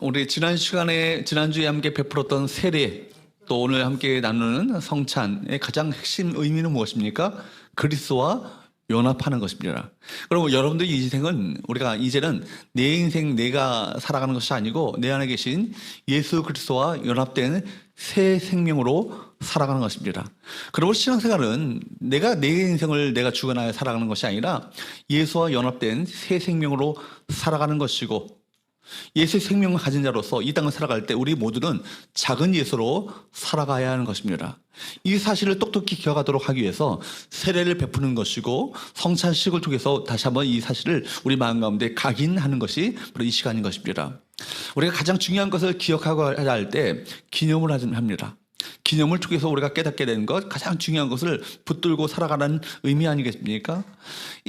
우리 지난주에 함께 베풀었던 세례, 또 오늘 함께 나누는 성찬의 가장 핵심 의미는 무엇입니까? 그리스도와 연합하는 것입니다. 그럼 여러분들 인생은 우리가 이제는 내 인생 내가 살아가는 것이 아니고 내 안에 계신 예수 그리스도와 연합된 새 생명으로 살아가는 것입니다. 그리고 신앙생활은 내가 내 인생을 내가 주관하여 살아가는 것이 아니라 예수와 연합된 새 생명으로 살아가는 것이고, 예수의 생명을 가진 자로서 이 땅을 살아갈 때 우리 모두는 작은 예수로 살아가야 하는 것입니다. 이 사실을 똑똑히 기억하도록 하기 위해서 세례를 베푸는 것이고, 성찬식을 통해서 다시 한번 이 사실을 우리 마음 가운데 각인하는 것이 바로 이 시간인 것입니다. 우리가 가장 중요한 것을 기억하고 할 때 기념을 합니다. 기념을 통해서 우리가 깨닫게 되는 것, 가장 중요한 것을 붙들고 살아가는 의미 아니겠습니까?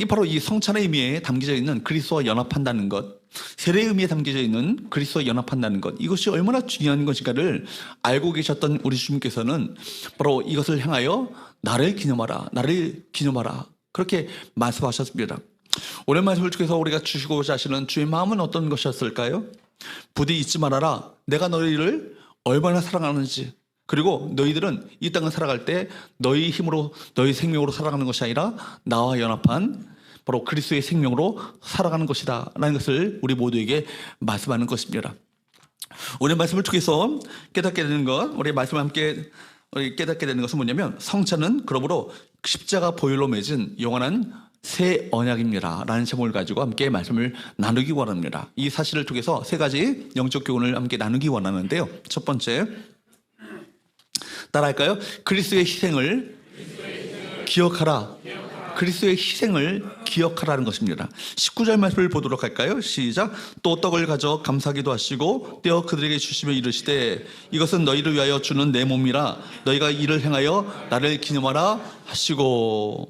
바로 이 성찬의 의미에 담겨져 있는 그리스도와 연합한다는 것, 세례의 의미에 담겨져 있는 그리스도와 연합한다는 것, 이것이 얼마나 중요한 것인가를 알고 계셨던 우리 주님께서는 바로 이것을 향하여 나를 기념하라, 나를 기념하라, 그렇게 말씀하셨습니다. 오늘 말씀을 통해서 우리가 주시고자 하시는 주의 마음은 어떤 것이었을까요? 부디 잊지 말아라, 내가 너희를 얼마나 사랑하는지, 그리고 너희들은 이 땅을 살아갈 때 너희 힘으로, 너희 생명으로 살아가는 것이 아니라 나와 연합한 바로 그리스도의 생명으로 살아가는 것이다 라는 것을 우리 모두에게 말씀하는 것입니다. 오늘 말씀을 통해서 깨닫게 되는 것, 우리 말씀을 함께 깨닫게 되는 것은 뭐냐면, 성찬은 그러므로 십자가 보혈로 맺은 영원한 새 언약입니다 라는 제목을 가지고 함께 말씀을 나누기 원합니다. 이 사실을 통해서 세 가지 영적 교훈을 함께 나누기 원하는데요. 첫 번째, 따라할까요? 그리스도의 희생을 기억하라. 그리스도의 희생을 기억하라는 것입니다. 19절 말씀을 보도록 할까요? 시작. 또 떡을 가져 감사기도 하시고 떼어 그들에게 주시며 이르시되 이것은 너희를 위하여 주는 내 몸이라 너희가 이를 행하여 나를 기념하라 하시고.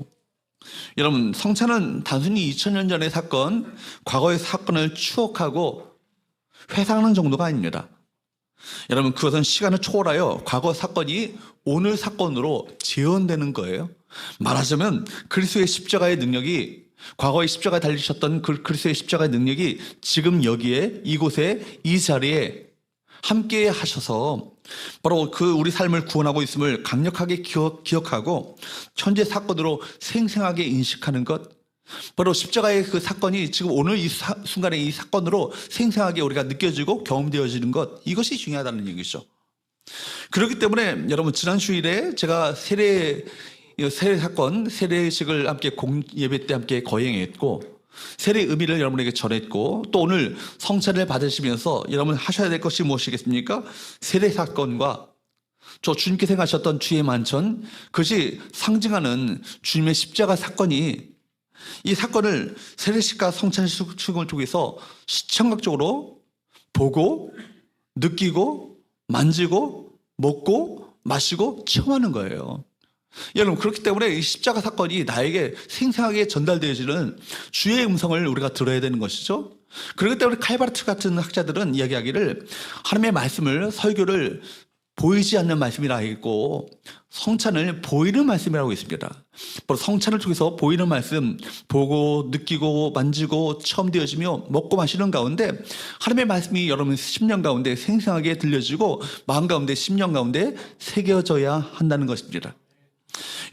여러분, 성찬은 단순히 2000년 전의 사건, 과거의 사건을 추억하고 회상하는 정도가 아닙니다. 여러분, 그것은 시간을 초월하여 과거 사건이 오늘 사건으로 재현되는 거예요. 말하자면 그리스도의 십자가의 능력이, 과거의 십자가에 달리셨던 그리스도의 십자가의 능력이 지금 여기에, 이곳에, 이 자리에 함께 하셔서 바로 그 우리 삶을 구원하고 있음을 강력하게 기억하고 현재 사건으로 생생하게 인식하는 것, 바로 십자가의 그 사건이 지금 오늘 이 순간에 이 사건으로 생생하게 우리가 느껴지고 경험되어지는 것, 이것이 중요하다는 얘기죠. 그렇기 때문에 여러분, 지난 주일에 제가 세례 사건, 세례식을 함께 예배 때 함께 거행했고, 세례의 의미를 여러분에게 전했고, 또 오늘 성찬을 받으시면서 여러분 하셔야 될 것이 무엇이겠습니까? 세례 사건과 저 주님께서 행하셨던 주의 만찬, 그것이 상징하는 주님의 십자가 사건이, 이 사건을 세례식과 성찬식을 통해서 시청각적으로 보고 느끼고 만지고 먹고 마시고 체험하는 거예요. 여러분, 그렇기 때문에 이 십자가 사건이 나에게 생생하게 전달되어지는 주의 음성을 우리가 들어야 되는 것이죠. 그렇기 때문에 칼바르트 같은 학자들은 이야기하기를 하나님의 말씀을, 설교를 보이지 않는 말씀이라 했고 성찬을 보이는 말씀이라고 했습니다. 바로 성찬을 통해서 보이는 말씀, 보고 느끼고 만지고 체험되어지며 먹고 마시는 가운데 하나님의 말씀이 여러분 심령 가운데 생생하게 들려지고 마음 가운데, 심령 가운데 새겨져야 한다는 것입니다.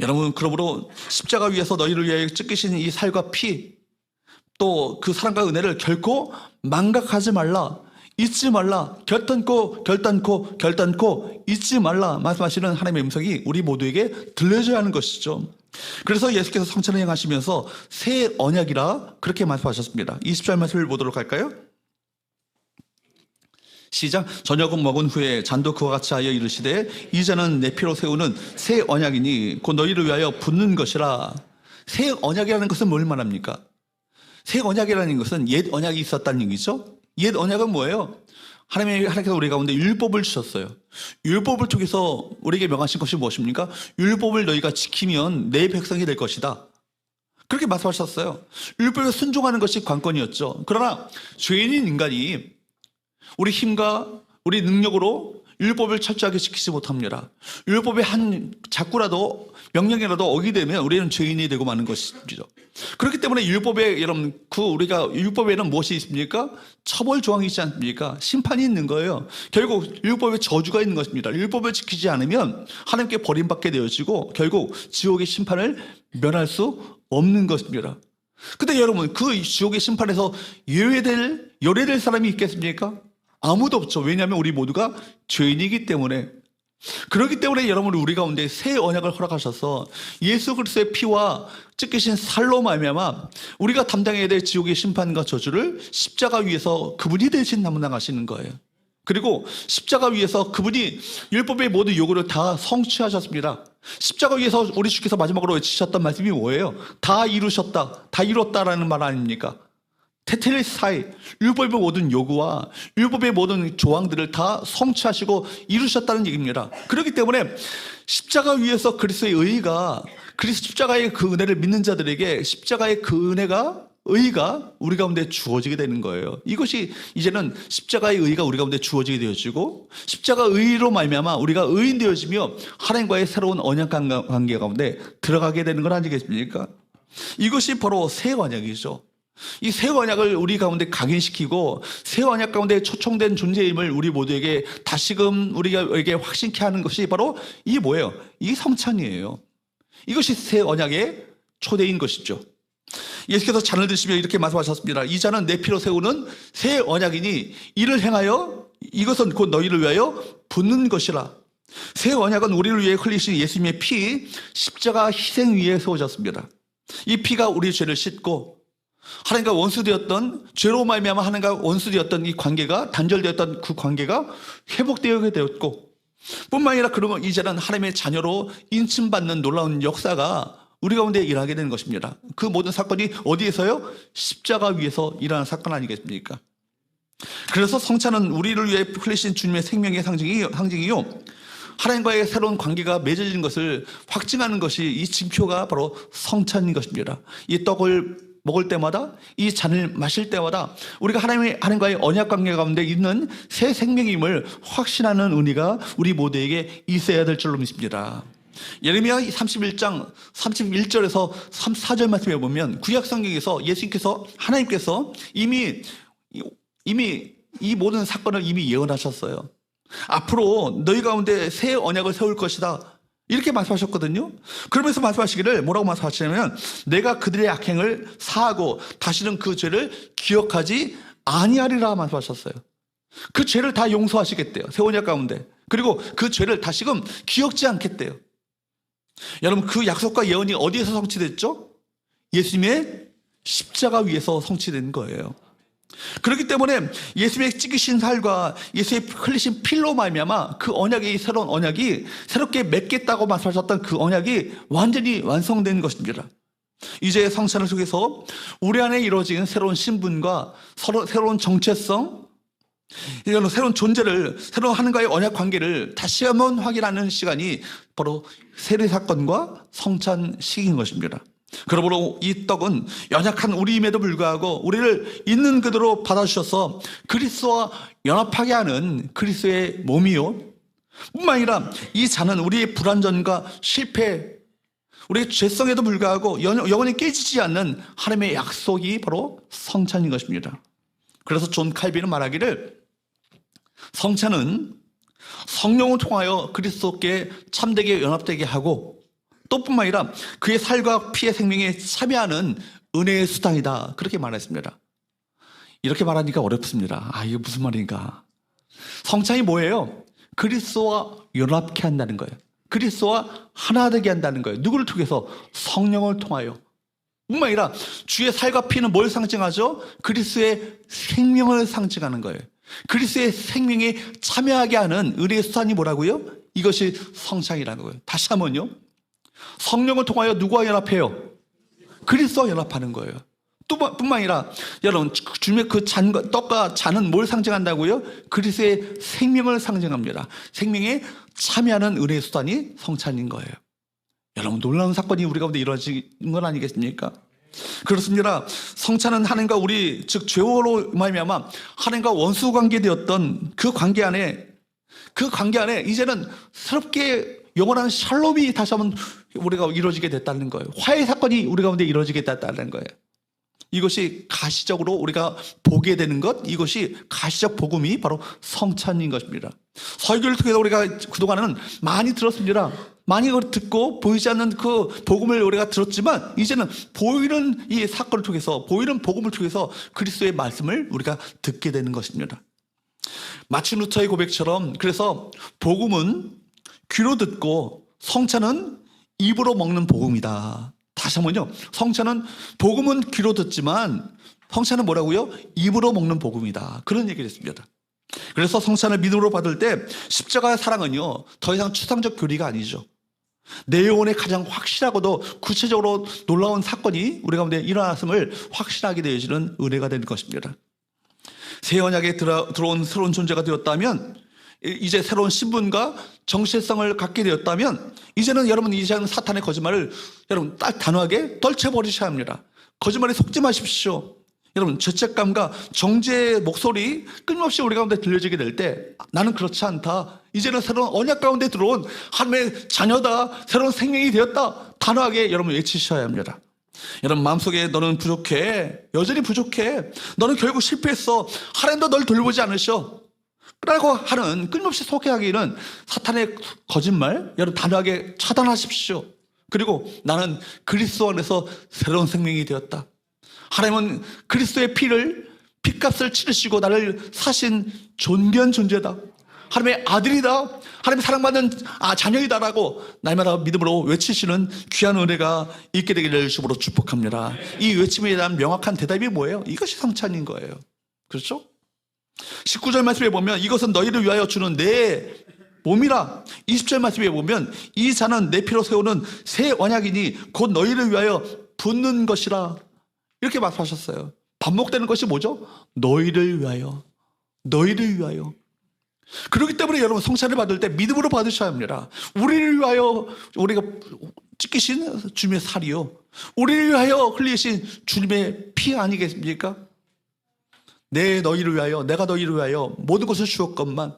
여러분, 그러므로 십자가 위에서 너희를 위하여 찢기신 이 살과 피, 또 그 사랑과 은혜를 결코 망각하지 말라, 잊지 말라, 결단코 잊지 말라 말씀하시는 하나님의 음성이 우리 모두에게 들려줘야 하는 것이죠. 그래서 예수께서 성찬을 행하시면서 새 언약이라 그렇게 말씀하셨습니다. 20절 말씀을 보도록 할까요? 시작. 저녁은 먹은 후에 잔도 그와 같이 하여 이르시되 이 잔은 내 피로 세우는 새 언약이니 곧 너희를 위하여 붓는 것이라. 새 언약이라는 것은 뭘 말합니까? 새 언약이라는 것은 옛 언약이 있었다는 얘기죠. 옛 언약은 뭐예요? 하나님께서 우리 가운데 율법을 주셨어요. 율법을 통해서 우리에게 명하신 것이 무엇입니까? 율법을 너희가 지키면 내 백성이 될 것이다, 그렇게 말씀하셨어요. 율법에 순종하는 것이 관건이었죠. 그러나 죄인인 인간이 우리 힘과 우리 능력으로 율법을 철저하게 지키지 못합니다. 율법의 한 자꾸라도 명령이라도 어기되면 우리는 죄인이 되고 마는 것이죠. 그렇기 때문에 율법에 여러분 우리가 율법에는 무엇이 있습니까? 처벌 조항이 있지 않습니까? 심판이 있는 거예요. 결국 율법에 저주가 있는 것입니다. 율법을 지키지 않으면 하나님께 버림받게 되어지고 결국 지옥의 심판을 면할 수 없는 것입니다. 근데 여러분 그 지옥의 심판에서 열애될 사람이 있겠습니까? 아무도 없죠. 왜냐하면 우리 모두가 죄인이기 때문에. 그렇기 때문에 여러분 우리 가운데 새 언약을 허락하셔서 예수 그리스도의 피와 찢기신 살로 말미암아 우리가 담당해야 될 지옥의 심판과 저주를 십자가 위에서 그분이 대신 담당하시는 거예요. 그리고 십자가 위에서 그분이 율법의 모든 요구를 다 성취하셨습니다. 십자가 위에서 우리 주께서 마지막으로 외치셨던 말씀이 뭐예요? 다 이루셨다, 다 이뤘다라는 말 아닙니까? 테텔레스타이, 율법의 모든 요구와 율법의 모든 조항들을 다 성취하시고 이루셨다는 얘기입니다. 그렇기 때문에 십자가 위에서 그리스도의 의가, 그리스도 십자가의 그 은혜를 믿는 자들에게 십자가의 그 의가 우리 가운데 주어지게 되는 거예요. 이것이 이제는 십자가의 의가 우리 가운데 주어지게 되어지고 십자가 의로 말미암아 우리가 의인 되어지며 하나님과의 새로운 언약 관계 가운데 들어가게 되는 건 아니겠습니까? 이것이 바로 새 언약이죠. 이 새 언약을 우리 가운데 각인시키고 새 언약 가운데 초청된 존재임을 우리 모두에게 다시금 우리에게 확신케 하는 것이 바로 이 뭐예요? 이 성찬이에요. 이것이 새 언약의 초대인 것이죠. 예수께서 잔을 드시며 이렇게 말씀하셨습니다. 이 잔은 내 피로 세우는 새 언약이니 이를 행하여 이것은 곧 너희를 위하여 붓는 것이라. 새 언약은 우리를 위해 흘리신 예수님의 피, 십자가 희생 위에 세워졌습니다. 이 피가 우리의 죄를 씻고 하나님과 원수되었던, 죄로 말미암아 하나님과 원수되었던 이 관계가, 단절되었던 그 관계가 회복되게 되었고, 뿐만 아니라 그러면 이제는 하나님의 자녀로 인침받는 놀라운 역사가 우리 가운데 일하게 되는 것입니다. 그 모든 사건이 어디에서요? 십자가 위에서 일어난 사건 아니겠습니까? 그래서 성찬은 우리를 위해 흘리신 주님의 생명의 상징이요, 하나님과의 새로운 관계가 맺어진 것을 확증하는 것이 이 징표가 바로 성찬인 것입니다. 이 떡을 먹을 때마다, 이 잔을 마실 때마다 우리가 하나님과의 언약 관계 가운데 있는 새 생명임을 확신하는 은혜가 우리 모두에게 있어야 될 줄로 믿습니다. 예레미야 31장 31절에서 34절 말씀에 보면 구약 성경에서 예수님께서, 하나님께서 이미 이 모든 사건을 이미 예언하셨어요. 앞으로 너희 가운데 새 언약을 세울 것이다, 이렇게 말씀하셨거든요. 그러면서 말씀하시기를 뭐라고 말씀하시냐면 내가 그들의 악행을 사하고 다시는 그 죄를 기억하지 아니하리라 말씀하셨어요. 그 죄를 다 용서하시겠대요, 새 언약 가운데. 그리고 그 죄를 다시금 기억지 않겠대요. 여러분 그 약속과 예언이 어디에서 성취됐죠? 예수님의 십자가 위에서 성취된 거예요. 그렇기 때문에 예수님의 찢기신 살과 예수의 흘리신 피로 말미암아 그 언약이, 새로운 언약이 새롭게 맺겠다고 말씀하셨던 그 언약이 완전히 완성된 것입니다. 이제 성찬을 통해서 우리 안에 이루어진 새로운 신분과 새로운 정체성, 이런 새로운 존재를, 새로운 하나님과의 언약 관계를 다시 한번 확인하는 시간이 바로 세례 사건과 성찬식인 것입니다. 그러므로 이 떡은 연약한 우리임에도 불구하고 우리를 있는 그대로 받아주셔서 그리스도와 연합하게 하는 그리스도의 몸이요, 뿐만 아니라 이 잔은 우리의 불완전과 실패, 우리의 죄성에도 불구하고 영원히 깨지지 않는 하나님의 약속이 바로 성찬인 것입니다. 그래서 존 칼빈은 말하기를 성찬은 성령을 통하여 그리스도께 참되게 연합되게 하고 또 뿐만 아니라 그의 살과 피의 생명에 참여하는 은혜의 수단이다, 그렇게 말했습니다. 이렇게 말하니까 어렵습니다. 이게 무슨 말인가? 성찬이 뭐예요? 그리스도와 연합케 한다는 거예요. 그리스도와 하나 되게 한다는 거예요. 누구를 통해서? 성령을 통하여. 뿐만 아니라 주의 살과 피는 뭘 상징하죠? 그리스도의 생명을 상징하는 거예요. 그리스도의 생명에 참여하게 하는 은혜의 수단이 뭐라고요? 이것이 성찬이라는 거예요. 다시 한번요, 성령을 통하여 누구와 연합해요? 그리스도와 연합하는 거예요. 뿐만 아니라 여러분 주님의 그 잔과 떡과 잔은 뭘 상징한다고요? 그리스도의 생명을 상징합니다. 생명에 참여하는 은혜의 수단이 성찬인 거예요. 여러분 놀라운 사건이 우리 가운데 이루어진 건 아니겠습니까? 그렇습니다. 성찬은 하나님과 우리, 즉 죄로 말미암아 하나님과 원수 관계되었던 그 관계 안에 그 관계 안에 이제는 새롭게 영원한 샬롬이 다시 한번 우리가 이루어지게 됐다는 거예요. 화해 사건이 우리 가운데 이루어지게 됐다는 거예요. 이것이 가시적으로 우리가 보게 되는 것, 이것이 가시적 복음이 바로 성찬인 것입니다. 설교를 통해서 우리가 그동안은 많이 들었습니다. 많이 듣고 보이지 않는 그 복음을 우리가 들었지만 이제는 보이는 이 사건을 통해서, 보이는 복음을 통해서 그리스도의 말씀을 우리가 듣게 되는 것입니다. 마틴 루터의 고백처럼, 그래서 복음은 귀로 듣고 성찬은 입으로 먹는 복음이다. 다시 한번요. 성찬은, 복음은 귀로 듣지만 성찬은 뭐라고요? 입으로 먹는 복음이다. 그런 얘기를 했습니다. 그래서 성찬을 믿음으로 받을 때 십자가의 사랑은요, 더 이상 추상적 교리가 아니죠. 내 영혼에 가장 확실하고도 구체적으로 놀라운 사건이 우리 가운데 일어났음을 확신하게 되어지는 은혜가 되는 것입니다. 새 언약에 들어온 새로운 존재가 되었다면, 이제 새로운 신분과 정체성을 갖게 되었다면, 이제는 여러분, 이제는 사탄의 거짓말을 여러분 딱 단호하게 떨쳐버리셔야 합니다. 거짓말에 속지 마십시오. 여러분, 죄책감과 정죄의 목소리 끊임없이 우리 가운데 들려지게 될 때, 나는 그렇지 않다, 이제는 새로운 언약 가운데 들어온 하나님의 자녀다, 새로운 생명이 되었다, 단호하게 여러분 외치셔야 합니다. 여러분, 마음속에 너는 부족해, 여전히 부족해, 너는 결국 실패했어, 하나님도 널 돌보지 않으셔 라고 하는 끊임없이 소개하기는 사탄의 거짓말, 여러분 단호하게 차단하십시오. 그리고 나는 그리스도 안에서 새로운 생명이 되었다. 하나님은 그리스도의 피값을 치르시고 나를 사신 존귀한 존재다. 하나님의 아들이다. 하나님의 사랑받는 자녀이다라고 날마다 믿음으로 외치시는 귀한 은혜가 있게 되기를 주로 축복합니다. 이 외침에 대한 명확한 대답이 뭐예요? 이것이 성찬인 거예요. 그렇죠? 19절 말씀에 보면 이것은 너희를 위하여 주는 내 몸이라. 20절 말씀에 보면 이 잔은 내 피로 세우는 새 언약이니 곧 너희를 위하여 붓는 것이라. 이렇게 말씀하셨어요. 반복되는 것이 뭐죠? 너희를 위하여, 너희를 위하여. 그렇기 때문에 여러분, 성찬을 받을 때 믿음으로 받으셔야 합니다. 우리를 위하여 우리가 찢기신 주님의 살이요, 우리를 위하여 흘리신 주님의 피 아니겠습니까? 너희를 위하여, 내가 너희를 위하여 모든 것을 주었건만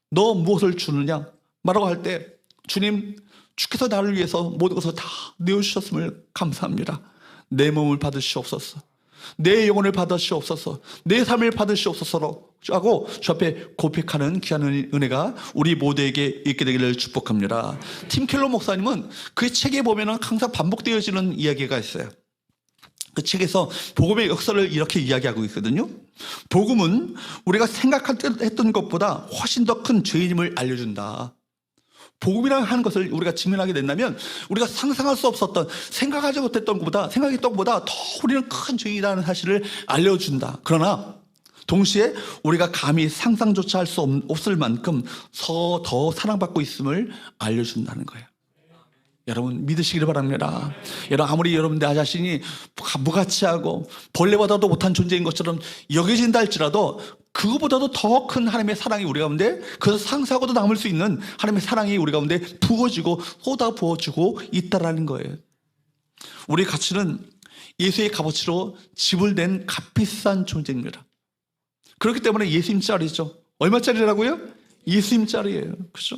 너 무엇을 주느냐 말하고 할 때, 주님, 주께서 나를 위해서 모든 것을 다 내어주셨음을 감사합니다. 내 몸을 받으시옵소서, 내 영혼을 받으시옵소서, 내 삶을 받으시옵소서 하고 주 앞에 고백하는 귀한 은혜가 우리 모두에게 있게 되기를 축복합니다. 팀 켈러 목사님은 그 책에 보면 항상 반복되어지는 이야기가 있어요. 그 책에서 복음의 역사를 이렇게 이야기하고 있거든요. 복음은 우리가 생각했던 것보다 훨씬 더 큰 죄인임을 알려준다. 복음이라고 하는 것을 우리가 직면하게 된다면 우리가 상상할 수 없었던, 생각하지 못했던 것보다, 생각했던 것보다 더 우리는 큰 죄인이라는 사실을 알려준다. 그러나 동시에 우리가 감히 상상조차 할 수 없을 만큼 더 사랑받고 있음을 알려준다는 거예요. 여러분, 믿으시기를 바랍니다. 여러분, 아무리 여러분 내 자신이 무가치하고 벌레보다도 못한 존재인 것처럼 여겨진다 할지라도 그거보다도 더 큰 하나님의 사랑이 우리 가운데, 그래서 상상하고도 남을 수 있는 하나님의 사랑이 우리 가운데 부어지고 쏟아 부어지고 있다라는 거예요. 우리 가치는 예수의 값어치로 지불된 값비싼 존재입니다. 그렇기 때문에 예수님짜리죠. 얼마짜리라고요? 예수님짜리예요. 그렇죠?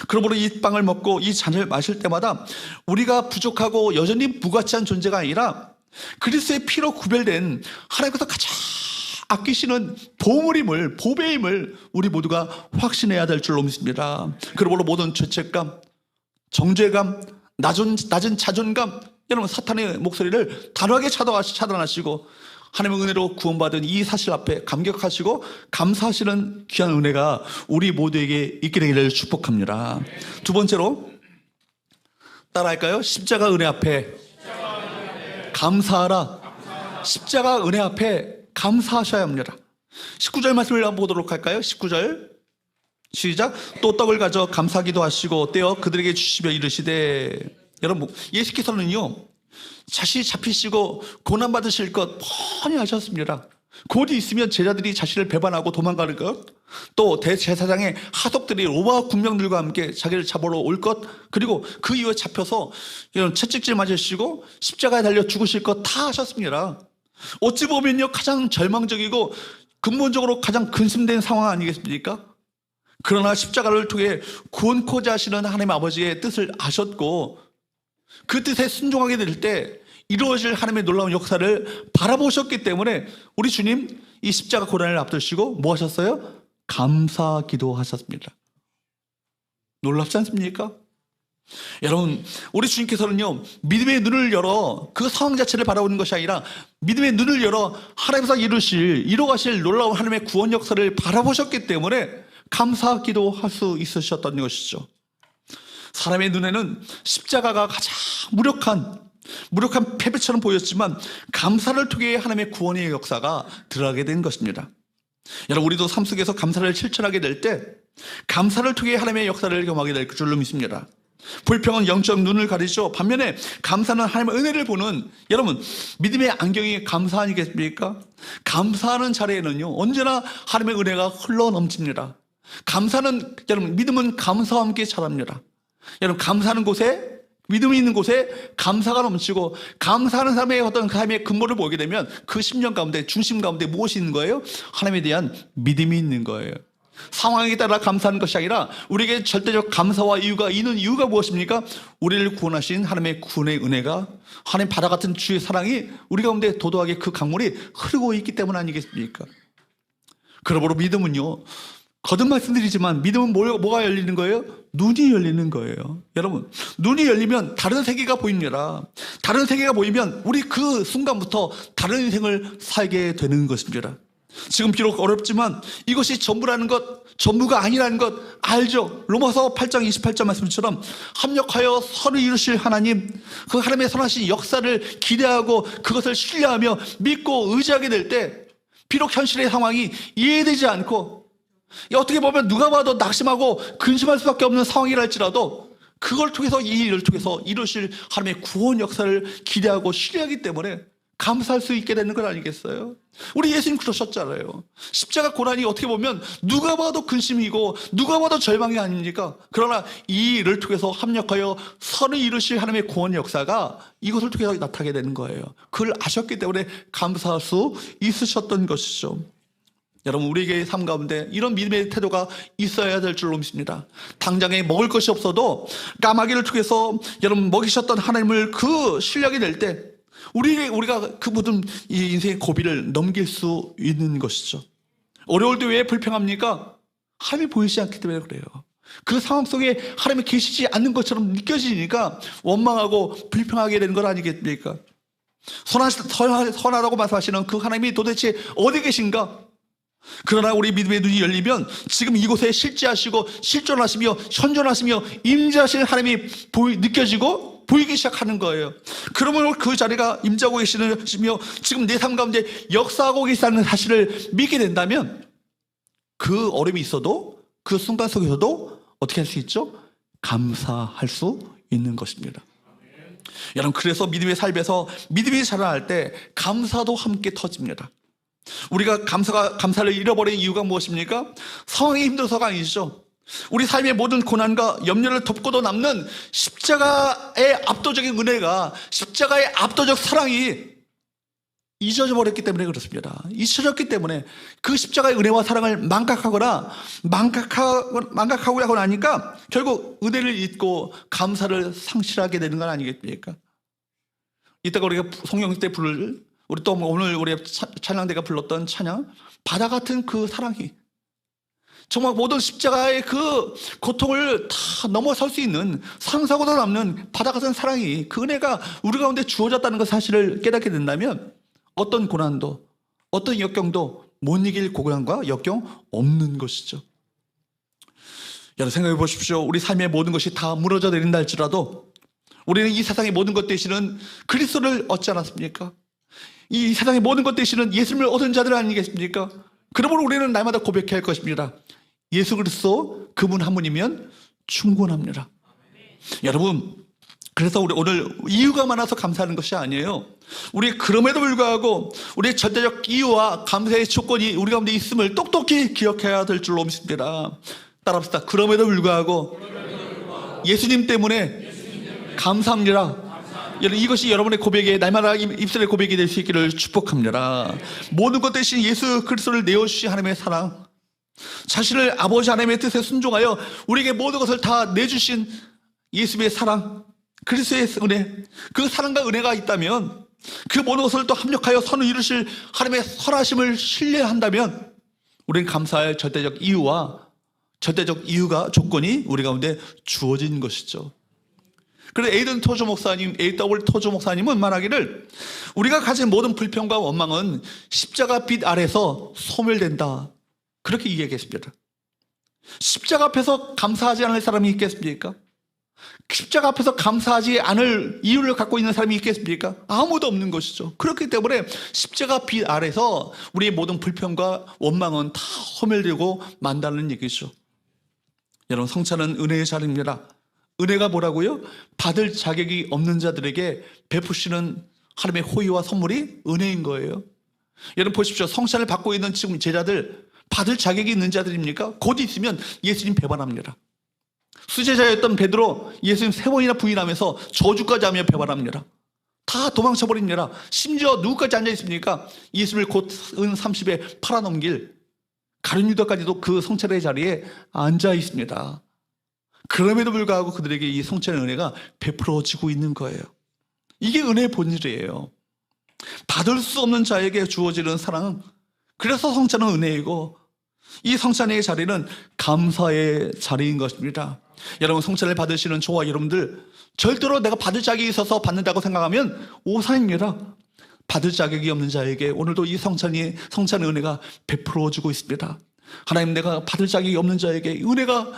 그러므로 이 빵을 먹고 이 잔을 마실 때마다 우리가 부족하고 여전히 무가치한 존재가 아니라 그리스도의 피로 구별된 하나님께서 가장 아끼시는 보물임을, 보배임을 우리 모두가 확신해야 될 줄로 믿습니다. 그러므로 모든 죄책감, 정죄감, 낮은 자존감, 여러분, 사탄의 목소리를 단호하게 차단하시고 하나님의 은혜로 구원받은 이 사실 앞에 감격하시고 감사하시는 귀한 은혜가 우리 모두에게 있게 되기를 축복합니다. 두 번째로 따라할까요? 십자가 은혜 앞에 감사하라. 십자가 은혜 앞에 감사하셔야 합니다. 19절 말씀을 한번 보도록 할까요? 19절 시작. 또 떡을 가져 감사기도 하시고 떼어 그들에게 주시며 이르시되. 여러분, 예수께서는요 자신이 잡히시고 고난받으실 것 뻔히 아셨습니다. 곧 있으면 제자들이 자신을 배반하고 도망가는 것, 또 대제사장의 하석들이 로마 군병들과 함께 자기를 잡으러 올 것, 그리고 그 이후에 잡혀서 이런 채찍질 맞으시고 십자가에 달려 죽으실 것 다 아셨습니다. 어찌 보면요 가장 절망적이고 근본적으로 가장 근심된 상황 아니겠습니까? 그러나 십자가를 통해 구원코자 하시는 하나님 아버지의 뜻을 아셨고 그 뜻에 순종하게 될 때 이루어질 하나님의 놀라운 역사를 바라보셨기 때문에 우리 주님 이 십자가 고난을 앞두시고 뭐 하셨어요? 감사 기도하셨습니다. 놀랍지 않습니까? 여러분, 우리 주님께서는요, 믿음의 눈을 열어 그 상황 자체를 바라보는 것이 아니라 믿음의 눈을 열어 하나님께서 이루가실 놀라운 하나님의 구원 역사를 바라보셨기 때문에 감사 기도할 수 있으셨던 것이죠. 사람의 눈에는 십자가가 가장 무력한 패배처럼 보였지만 감사를 통해 하나님의 구원의 역사가 드러나게 된 것입니다. 여러분, 우리도 삶 속에서 감사를 실천하게 될 때 감사를 통해 하나님의 역사를 경험하게 될 줄로 믿습니다. 불평은 영적 눈을 가리죠. 반면에 감사는 하나님의 은혜를 보는, 여러분, 믿음의 안경이 감사 아니겠습니까? 감사하는 자리에는요 언제나 하나님의 은혜가 흘러 넘칩니다. 여러분, 믿음은 감사와 함께 자랍니다. 여러분, 감사하는 곳에, 믿음이 있는 곳에 감사가 넘치고, 감사하는 사람의 어떤 삶의 근본을 보게 되면 그 심령 가운데, 중심 가운데 무엇이 있는 거예요? 하나님에 대한 믿음이 있는 거예요. 상황에 따라 감사하는 것이 아니라 우리에게 절대적 감사와 이유가 있는 이유가 무엇입니까? 우리를 구원하신 하나님의 구원의 은혜가, 하나님 바다 같은 주의 사랑이 우리 가운데 도도하게 그 강물이 흐르고 있기 때문 아니겠습니까? 그러므로 믿음은요, 거듭 말씀드리지만 믿음은 뭐가 열리는 거예요? 눈이 열리는 거예요. 여러분, 눈이 열리면 다른 세계가 보입니다. 다른 세계가 보이면 우리 그 순간부터 다른 인생을 살게 되는 것입니다. 지금 비록 어렵지만 이것이 전부라는 것, 전부가 아니라는 것 알죠? 로마서 8장 28절 말씀처럼 합력하여 선을 이루실 하나님, 그 하나님의 선하신 역사를 기대하고 그것을 신뢰하며 믿고 의지하게 될 때 비록 현실의 상황이 이해되지 않고 어떻게 보면 누가 봐도 낙심하고 근심할 수밖에 없는 상황이랄지라도 그걸 통해서, 이 일을 통해서 이루실 하나님의 구원 역사를 기대하고 신뢰하기 때문에 감사할 수 있게 되는 것 아니겠어요? 우리 예수님 그러셨잖아요. 십자가 고난이 어떻게 보면 누가 봐도 근심이고 누가 봐도 절망이 아닙니까? 그러나 이 일을 통해서 합력하여 선을 이루실 하나님의 구원 역사가 이것을 통해서 나타나게 되는 거예요. 그걸 아셨기 때문에 감사할 수 있으셨던 것이죠. 여러분, 우리에게 삶 가운데 이런 믿음의 태도가 있어야 될 줄로 믿습니다. 당장에 먹을 것이 없어도 까마귀를 통해서 여러분 먹이셨던 하나님을 그 신뢰하게 될 때 우리가 그 모든 이 인생의 고비를 넘길 수 있는 것이죠. 어려울 때 왜 불평합니까? 하나님이 보이지 않기 때문에 그래요. 그 상황 속에 하나님이 계시지 않는 것처럼 느껴지니까 원망하고 불평하게 되는 것 아니겠습니까? 선하다고 말씀하시는 그 하나님이 도대체 어디 계신가? 그러나 우리 믿음의 눈이 열리면 지금 이곳에 실제하시고 실존하시며 현존하시며 임재하시는 하나님이 느껴지고 보이기 시작하는 거예요. 그러면 그 자리가 임재하고 계시며 지금 내 삶 가운데 역사하고 계시다는 사실을 믿게 된다면 그 어려움이 있어도 그 순간 속에서도 어떻게 할 수 있죠? 감사할 수 있는 것입니다. 여러분, 그래서 믿음의 삶에서 믿음이 자라날 때 감사도 함께 터집니다. 우리가 감사를 잃어버린 이유가 무엇입니까? 상황이 힘들어서가 아니죠. 우리 삶의 모든 고난과 염려를 덮고도 남는 십자가의 압도적인 은혜가, 십자가의 압도적 사랑이 잊어버렸기 때문에 그렇습니다. 잊혀졌기 때문에 그 십자가의 은혜와 사랑을 망각하고 나니까 결국 은혜를 잊고 감사를 상실하게 되는 건 아니겠습니까? 이따가 우리가 성령 때 우리 또 오늘 우리 찬양대가 불렀던 찬양, 바다 같은 그 사랑이 정말 모든 십자가의 그 고통을 다 넘어설 수 있는, 상상하고도 남는 바다 같은 사랑이, 그 은혜가 우리 가운데 주어졌다는 그 사실을 깨닫게 된다면 어떤 고난도, 어떤 역경도 못 이길 고난과 역경 없는 것이죠. 여러분, 생각해 보십시오. 우리 삶의 모든 것이 다 무너져 내린다 할지라도 우리는 이 세상의 모든 것 대신은 그리스도를 얻지 않았습니까? 이 세상의 모든 것 대신은 예수님을 얻은 자들 아니겠습니까? 그러므로 우리는 날마다 고백해야 할 것입니다. 예수 그리스도 그분 한 분이면 충분합니다. 여러분, 그래서 우리 오늘 이유가 많아서 감사하는 것이 아니에요. 우리 그럼에도 불구하고 우리의 절대적 이유와 감사의 조건이 우리 가운데 있음을 똑똑히 기억해야 될 줄로 믿습니다. 따라합시다. 그럼에도 불구하고 예수님 때문에 감사합니다. 이것이 여러분의 고백에, 날마다 입술의 고백이 될 수 있기를 축복합니다. 모든 것 대신 예수 그리스도를 내어주신 하나님의 사랑, 자신을 아버지 하나님의 뜻에 순종하여 우리에게 모든 것을 다 내주신 예수의 사랑, 그리스도의 은혜, 그 사랑과 은혜가 있다면, 그 모든 것을 또 합력하여 선을 이루실 하나님의 선하심을 신뢰한다면 우리는 감사할 절대적 이유가 조건이 우리 가운데 주어진 것이죠. 그래서 A.W. 토저 목사님은 말하기를, 우리가 가진 모든 불평과 원망은 십자가 빛 아래서 소멸된다, 그렇게 이야기했습니다. 십자가 앞에서 감사하지 않을 사람이 있겠습니까? 십자가 앞에서 감사하지 않을 이유를 갖고 있는 사람이 있겠습니까? 아무도 없는 것이죠. 그렇기 때문에 십자가 빛 아래서 우리의 모든 불평과 원망은 다 소멸되고 만다는 얘기죠. 여러분, 성찬은 은혜의 자리입니다. 은혜가 뭐라고요? 받을 자격이 없는 자들에게 베푸시는 하나님의 호의와 선물이 은혜인 거예요. 여러분 보십시오. 성찬을 받고 있는 지금 제자들, 받을 자격이 있는 자들입니까? 곧 있으면 예수님 배반합니다. 수제자였던 베드로 예수님 3번이나 부인하면서 저주까지 하며 배반합니다. 다 도망쳐버립니다. 심지어 누구까지 앉아있습니까? 예수를 곧 은 30에 팔아넘길 가룟 유다까지도 그 성찬의 자리에 앉아있습니다. 그럼에도 불구하고 그들에게 이 성찬의 은혜가 베풀어지고 있는 거예요. 이게 은혜의 본질이에요. 받을 수 없는 자에게 주어지는 사랑은, 그래서 성찬은 은혜이고, 이 성찬의 자리는 감사의 자리인 것입니다. 여러분, 성찬을 받으시는 저와 여러분들, 절대로 내가 받을 자격이 있어서 받는다고 생각하면 오산입니다. 받을 자격이 없는 자에게 오늘도 이 성찬의 은혜가 베풀어지고 있습니다. 하나님, 내가 받을 자격이 없는 자에게 은혜가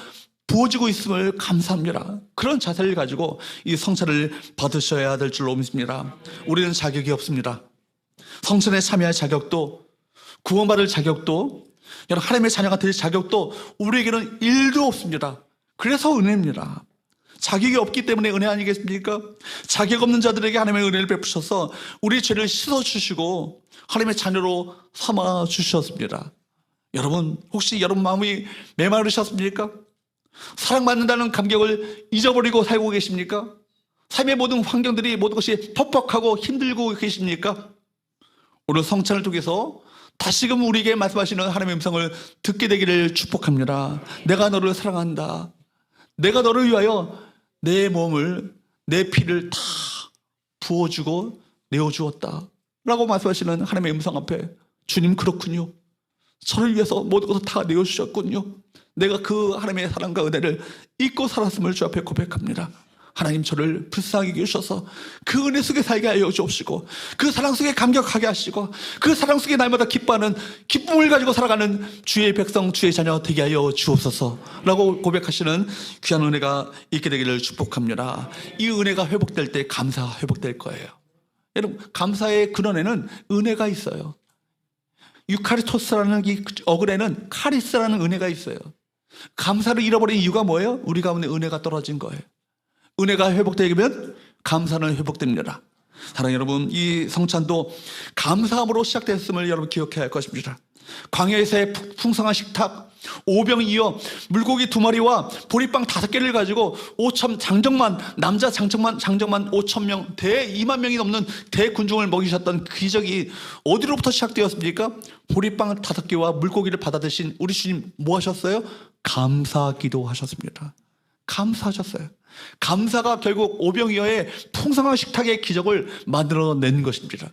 부어지고 있음을 감사합니다. 그런 자세를 가지고 이 성찬을 받으셔야 될 줄로 믿습니다. 우리는 자격이 없습니다. 성찬에 참여할 자격도, 구원받을 자격도, 여러분 하나님의 자녀가 될 자격도 우리에게는 1도 없습니다. 그래서 은혜입니다. 자격이 없기 때문에 은혜 아니겠습니까? 자격 없는 자들에게 하나님의 은혜를 베푸셔서 우리 죄를 씻어주시고 하나님의 자녀로 삼아주셨습니다. 여러분, 혹시 여러분 마음이 메마르셨습니까? 사랑받는다는 감격을 잊어버리고 살고 계십니까? 삶의 모든 환경들이, 모든 것이 퍽퍽하고 힘들고 계십니까? 오늘 성찬을 통해서 다시금 우리에게 말씀하시는 하나님의 음성을 듣게 되기를 축복합니다. 내가 너를 사랑한다. 내가 너를 위하여 내 몸을, 내 피를 다 부어주고 내어주었다 라고 말씀하시는 하나님의 음성 앞에, 주님 그렇군요. 저를 위해서 모든 것을 다 내어주셨군요. 내가 그 하나님의 사랑과 은혜를 잊고 살았음을 주 앞에 고백합니다. 하나님, 저를 불쌍히 여기셔서 그 은혜 속에 살게 하여 주옵시고, 그 사랑 속에 감격하게 하시고, 그 사랑 속에 날마다 기뻐하는, 기쁨을 가지고 살아가는 주의 백성, 주의 자녀 되게 하여 주옵소서 라고 고백하시는 귀한 은혜가 있게 되기를 축복합니다. 이 은혜가 회복될 때 감사가 회복될 거예요. 여러분, 감사의 근원에는 은혜가 있어요. 유카리토스라는 이 어글에는 카리스라는 은혜가 있어요. 감사를 잃어버린 이유가 뭐예요? 우리 가운데 은혜가 떨어진 거예요. 은혜가 회복되면 감사는 회복됩니다. 사랑하는 여러분, 이 성찬도 감사함으로 시작됐음을 여러분 기억해야 할 것입니다. 광야에서의 풍성한 식탁, 오병이어 물고기 2마리와 보리빵 5개를 가지고 5천 장정만, 남자 장정만 5,000명, 대 2만 명이 넘는 대군중을 먹이셨던 그 기적이 어디로부터 시작되었습니까? 보리빵 5개와 물고기를 받아 드신 우리 주님 뭐 하셨어요? 감사기도 하셨습니다. 감사하셨어요. 감사가 결국 오병이어의 풍성한 식탁의 기적을 만들어낸 것입니다.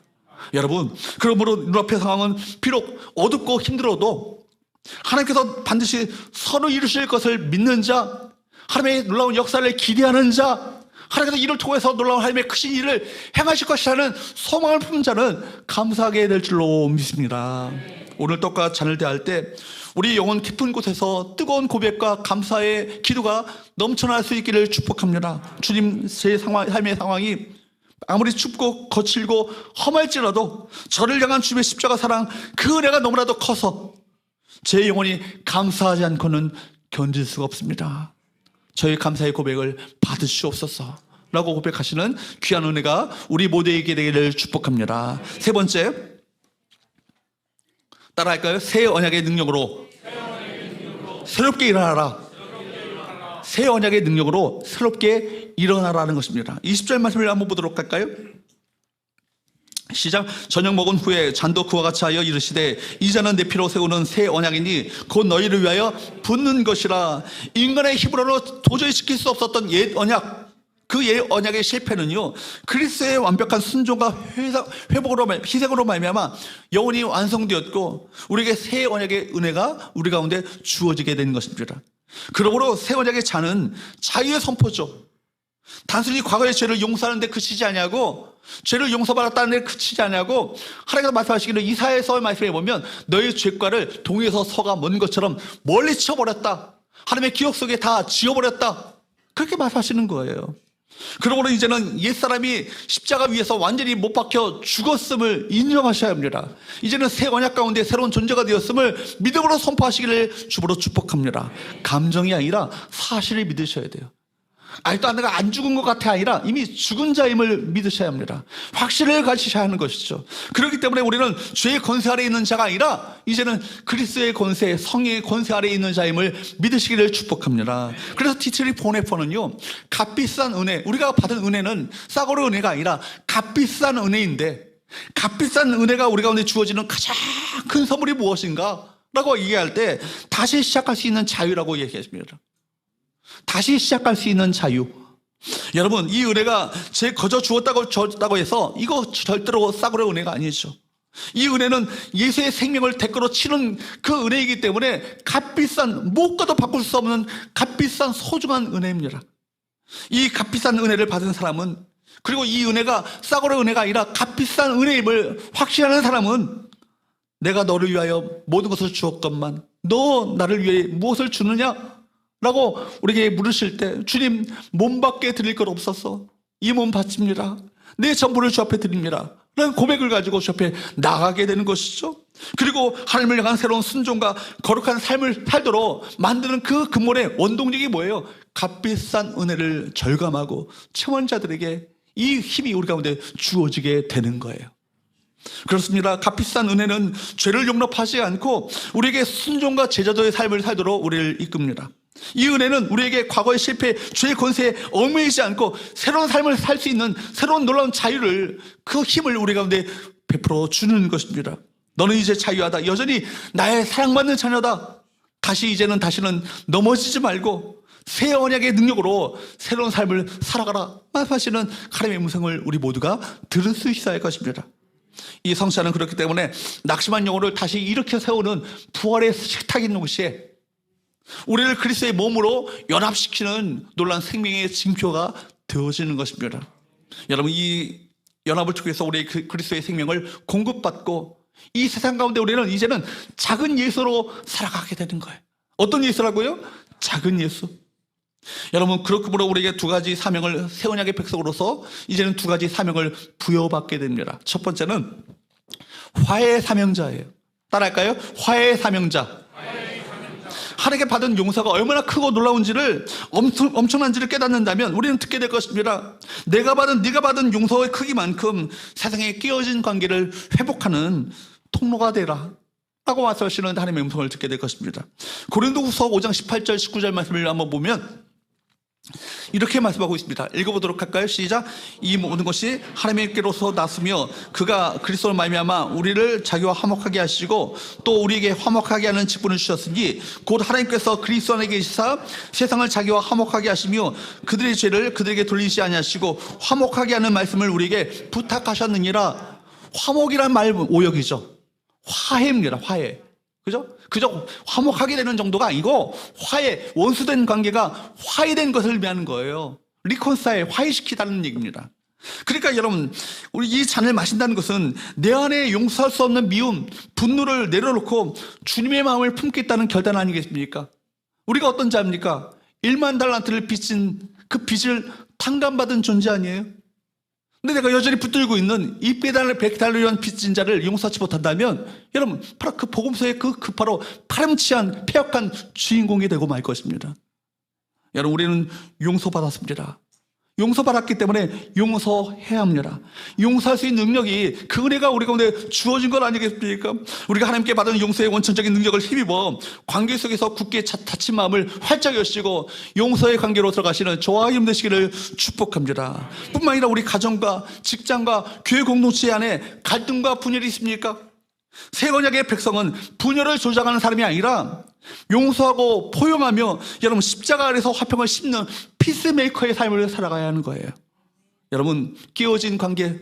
여러분, 그러므로 눈앞의 상황은 비록 어둡고 힘들어도 하나님께서 반드시 선을 이루실 것을 믿는 자, 하나님의 놀라운 역사를 기대하는 자, 하나님께서 이를 통해서 놀라운 하나님의 크신 일을 행하실 것이라는 소망을 품는 자는 감사하게 될 줄로 믿습니다. 오늘 떡과 잔을 대할 때 우리 영혼 깊은 곳에서 뜨거운 고백과 감사의 기도가 넘쳐날 수 있기를 축복합니다. 주님, 제 삶의 상황이 아무리 춥고 거칠고 험할지라도 저를 향한 주님의 십자가 사랑, 그 은혜가 너무나도 커서 제 영혼이 감사하지 않고는 견딜 수가 없습니다. 저의 감사의 고백을 받으시옵소서 라고 고백하시는 귀한 은혜가 우리 모두에게 되기를 축복합니다. 세 번째, 따라할까요? 새 언약의 능력으로 새롭게 일어나라. 새 언약의 능력으로 새롭게 일어나라는 것입니다. 20절 말씀을 한번 보도록 할까요? 시작. 저녁 먹은 후에 잔도 그와 같이 하여 이르시되 이 잔은 내 피로 세우는 새 언약이니 곧 너희를 위하여 붓는 것이라. 인간의 힘으로는 도저히 지킬 수 없었던 옛 언약, 그 옛 언약의 실패는요, 그리스도의 완벽한 순종과 회복으로 희생으로 말미암아 영원히 완성되었고 우리에게 새 언약의 은혜가 우리 가운데 주어지게 된 것입니다. 그러므로 새 언약의 잔은 자유의 선포죠. 단순히 과거의 죄를 용서하는 데 그치지 아니하고, 죄를 용서받았다는 데 그치지 아니하고, 하나님께서 말씀하시기를 이사야서 말씀해 보면 너희 죄과를 동에서 서가 먼 것처럼 멀리 치워버렸다, 하나님의 기억 속에 다 지워버렸다, 그렇게 말씀하시는 거예요. 그러므로 이제는 옛사람이 십자가 위에서 완전히 못 박혀 죽었음을 인정하셔야 합니다. 이제는 새 언약 가운데 새로운 존재가 되었음을 믿음으로 선포하시기를 주보로 축복합니다. 감정이 아니라 사실을 믿으셔야 돼요. 아직도 내가 안 죽은 것 같아 아니라 이미 죽은 자임을 믿으셔야 합니다. 확신을 가지셔야 하는 것이죠. 그렇기 때문에 우리는 죄의 권세 아래에 있는 자가 아니라 이제는 그리스도의 권세, 성령의 권세 아래에 있는 자임을 믿으시기를 축복합니다. 그래서 디트리 보네퍼는요, 값비싼 은혜, 우리가 받은 은혜는 싸구려 은혜가 아니라 값비싼 은혜인데, 값비싼 은혜가 우리 가운데 주어지는 가장 큰 선물이 무엇인가? 라고 얘기할 때 다시 시작할 수 있는 자유라고 얘기했습니다. 다시 시작할 수 있는 자유. 여러분, 이 은혜가 제 거저 주었다고 해서 이거 절대로 싸구려 은혜가 아니죠. 이 은혜는 예수의 생명을 대가로 치는 그 은혜이기 때문에 값비싼, 무엇과도 바꿀 수 없는 값비싼 소중한 은혜입니다. 이 값비싼 은혜를 받은 사람은, 그리고 이 은혜가 싸구려 은혜가 아니라 값비싼 은혜임을 확신하는 사람은, 내가 너를 위하여 모든 것을 주었건만 너 나를 위해 무엇을 주느냐? 라고 우리에게 물으실 때, 주님, 몸밖에 드릴 것 없어서 이 몸 바칩니다, 내 전부를 주 앞에 드립니다 라는 고백을 가지고 주 앞에 나가게 되는 것이죠. 그리고 하나님을 향한 새로운 순종과 거룩한 삶을 살도록 만드는 그 근본의 원동력이 뭐예요? 값비싼 은혜를 절감하고 체험한 자들에게 이 힘이 우리 가운데 주어지게 되는 거예요. 그렇습니다. 값비싼 은혜는 죄를 용납하지 않고 우리에게 순종과 제자도의 삶을 살도록 우리를 이끕니다. 이 은혜는 우리에게 과거의 실패, 죄의 권세에 얽매이지 않고 새로운 삶을 살 수 있는 새로운 놀라운 자유를, 그 힘을 우리 가운데 베풀어 주는 것입니다. 너는 이제 자유하다. 여전히 나의 사랑받는 자녀다. 다시는 넘어지지 말고 새 언약의 능력으로 새로운 삶을 살아가라 말씀하시는 하나님의 음성을 우리 모두가 들을 수 있어야 할 것입니다. 이 성찬은 그렇기 때문에 낙심한 영혼을 다시 일으켜 세우는 부활의 식탁이 있는 곳이에 우리를 그리스도의 몸으로 연합시키는 놀라운 생명의 징표가 되어지는 것입니다. 여러분, 이 연합을 통해서 우리 그리스도의 생명을 공급받고 이 세상 가운데 우리는 이제는 작은 예수로 살아가게 되는 거예요. 어떤 예수라고요? 작은 예수. 여러분, 그렇므로 우리에게 두 가지 사명을, 새 언약의 백성으로서 이제는 두 가지 사명을 부여받게 됩니다. 첫 번째는 화해의 사명자예요. 따라할까요? 화해의 사명자. 하나님께 받은 용서가 얼마나 크고 놀라운지를, 엄청난지를 깨닫는다면 우리는 듣게 될 것입니다. 네가 받은 용서의 크기만큼 세상에 끼어진 관계를 회복하는 통로가 되라 라고 말씀하시는 하나님의 음성을 듣게 될 것입니다. 고린도후서 5장 18절 19절 말씀을 한번 보면 이렇게 말씀하고 있습니다. 읽어보도록 할까요? 시작. 이 모든 것이 하나님께로서 났으며 그가 그리스도로 말미암아 우리를 자기와 화목하게 하시고 또 우리에게 화목하게 하는 직분을 주셨으니 곧 하나님께서 그리스도 안에 계시사 세상을 자기와 화목하게 하시며 그들의 죄를 그들에게 돌리지 아니하시고 화목하게 하는 말씀을 우리에게 부탁하셨느니라. 화목이란 말 오역이죠. 화해입니다. 화해. 그저 화목하게 되는 정도가 아니고 화해, 원수된 관계가 화해된 것을 의미하는 거예요. 리콘사일, 화해시키다는 얘기입니다. 그러니까 여러분, 우리 이 잔을 마신다는 것은 내 안에 용서할 수 없는 미움, 분노를 내려놓고 주님의 마음을 품겠다는 결단 아니겠습니까? 우리가 어떤 자입니까? 1만 달란트를 빚진 그 빚을 탕감받은 존재 아니에요? 근데 내가 여전히 붙들고 있는 이 100달러를 빚진 자를 용서하지 못한다면 여러분, 바로 그 복음서의 그 바로 파렴치한 폐역한 주인공이 되고 말 것입니다. 여러분, 우리는 용서받았습니다. 용서받았기 때문에 용서해야 합니다. 용서할 수 있는 능력이 그 은혜가 우리 가운데 주어진 것 아니겠습니까? 우리가 하나님께 받은 용서의 원천적인 능력을 힘입어 관계 속에서 굳게 다친 마음을 활짝 여시고 용서의 관계로 들어가시는 저와 여러분 되시기를 축복합니다. 뿐만 아니라 우리 가정과 직장과 교회 공동체 안에 갈등과 분열이 있습니까? 새 언약의 백성은 분열을 조장하는 사람이 아니라 용서하고 포용하며 여러분 십자가 아래서 화평을 씹는 피스메이커의 삶을 살아가야 하는 거예요. 여러분, 끼워진 관계,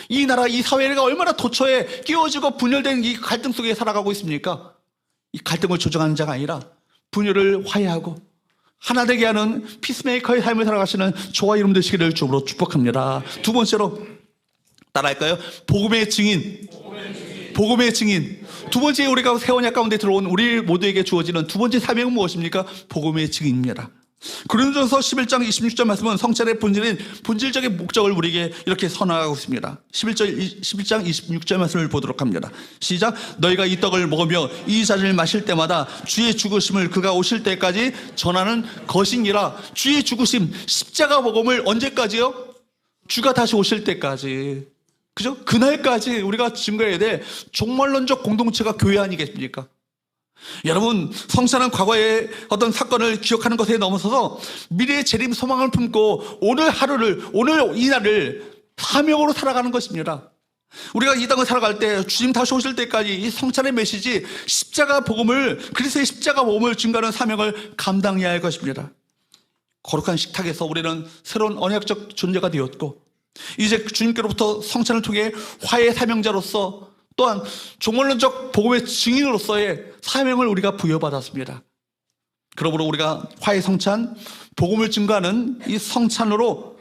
이 나라, 이 사회가 얼마나 도처에 끼워지고 분열된 이 갈등 속에 살아가고 있습니까? 이 갈등을 조정하는 자가 아니라 분열을 화해하고 하나 되게 하는 피스메이커의 삶을 살아가시는 저와 여러분 되시기를 주로 축복합니다. 두 번째로 따라할까요? 복음의 증인. 복음의 증인. 두 번째, 우리가 새 언약 가운데 들어온 우리 모두에게 주어지는 두 번째 사명은 무엇입니까? 복음의 증인입니다. 고린도전서 11장 26절 말씀은 성찬의 본질적인 목적을 우리에게 이렇게 선언하고 있습니다. 11장 26절 말씀을 보도록 합니다. 시작. 너희가 이 떡을 먹으며 이 잔을 마실 때마다 주의 죽으심을 그가 오실 때까지 전하는 것이니라. 주의 죽으심, 십자가 복음을 언제까지요? 주가 다시 오실 때까지. 그죠? 그날까지 우리가 증거해야 될 종말론적 공동체가 교회 아니겠습니까? 여러분, 성찬은 과거의 어떤 사건을 기억하는 것에 넘어서서 미래의 재림 소망을 품고 오늘 하루를, 오늘 이 날을 사명으로 살아가는 것입니다. 우리가 이 땅을 살아갈 때 주님 다시 오실 때까지 이 성찬의 메시지, 십자가 복음을, 그리스도의 십자가 복음을 증거하는 사명을 감당해야 할 것입니다. 거룩한 식탁에서 우리는 새로운 언약적 존재가 되었고 이제 주님께로부터 성찬을 통해 화해의 사명자로서 또한 종말론적 복음의 증인으로서의 사명을 우리가 부여받았습니다. 그러므로 우리가 화해 성찬, 복음을 증거하는 이 성찬으로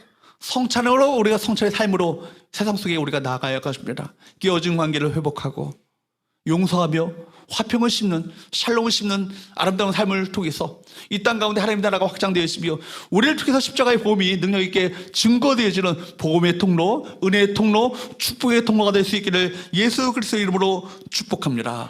우리가 성찬의 삶으로 세상 속에 우리가 나아가야 할 것입니다. 끼어진 관계를 회복하고 용서하며 화평을 심는, 샬롬을 심는 아름다운 삶을 통해서 이 땅 가운데 하나님의 나라가 확장되어 있으며 우리를 통해서 십자가의 복음이 능력 있게 증거되어지는 복음의 통로, 은혜의 통로, 축복의 통로가 될 수 있기를 예수 그리스도의 이름으로 축복합니다.